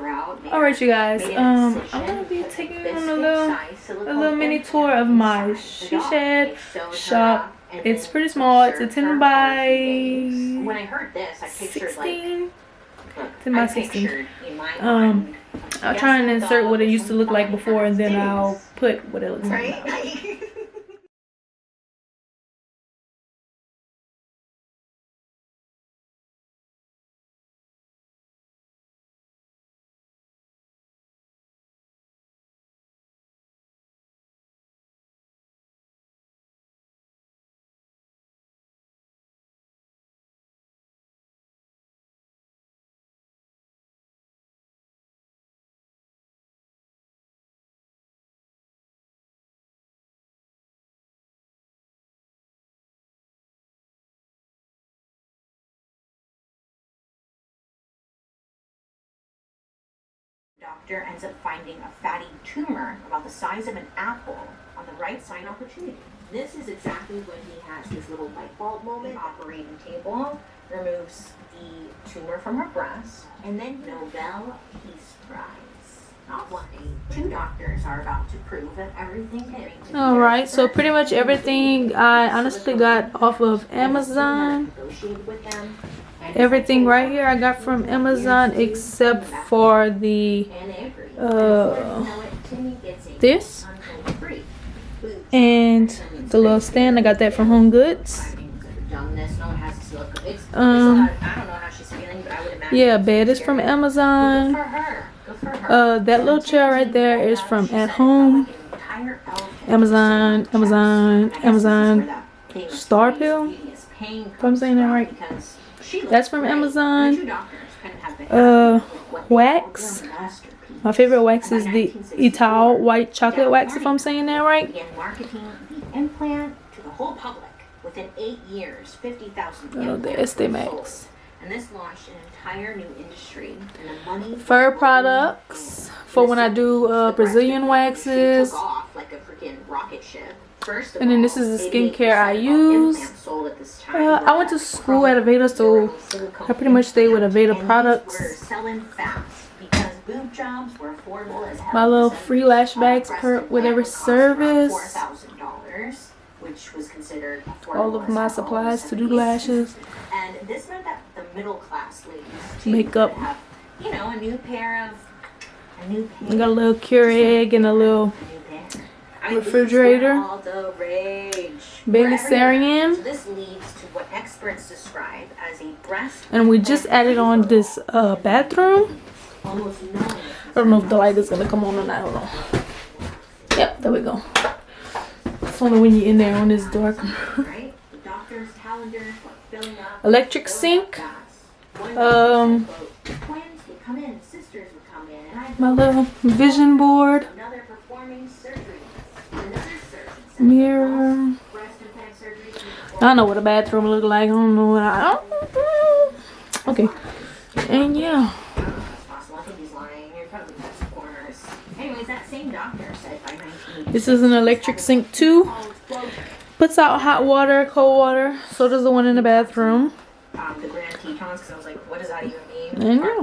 Alright, you guys, I'm gonna be taking you on a little mini tour of my she shed shop. It's pretty small. It's a 10 by 16. 10 by 16. I'll try and insert what it used to look like before, and then I'll put what it looks like now. Doctor ends up finding a fatty tumor about the size of an apple on the right side opportunity. This is exactly when he has his little light bulb moment. Operating table removes the tumor from her breast, and then Nobel Peace Prize. Not one, two doctors are about to prove that everything can. Alright, so pretty much everything I honestly got off of Amazon. Everything right here I got from Amazon except for the this and the little stand. I got that from Home Goods. Yeah, bed is from Amazon. That little chair right there is from At Home. Amazon. Star Pill, if I'm saying that right. That's from Amazon. Wax. My favorite wax is the Ital white chocolate wax, if I'm saying that right. Implant to the whole public within 8 years, 50,000. The ESTHETICIan. And this launched an entire new industry and the money. Fur products for when I do Brazilian waxes. And then this is the skincare I use. I went to school at Aveda, so I pretty much stay with Aveda products. My little free lash bags with every service. All of my supplies to do lashes. And this meant that the middle class ladies makeup. Have, you know, a new pair. I got a little Keurig and a little refrigerator. Belisarian. This leads to what experts describe as a breast. And we just added on this bathroom. I don't know if the light is gonna come on or not. Hold on. Yep, there we go. It's only when you're in there when it's dark. Electric sink. My little vision board. Mirror. I don't know what a bathroom look like. I don't know what okay. And yeah. This is an electric sink too. Puts out hot water, cold water. So does the one in the bathroom. The Grand Tetons, because I was like, what does that even mean? And yeah.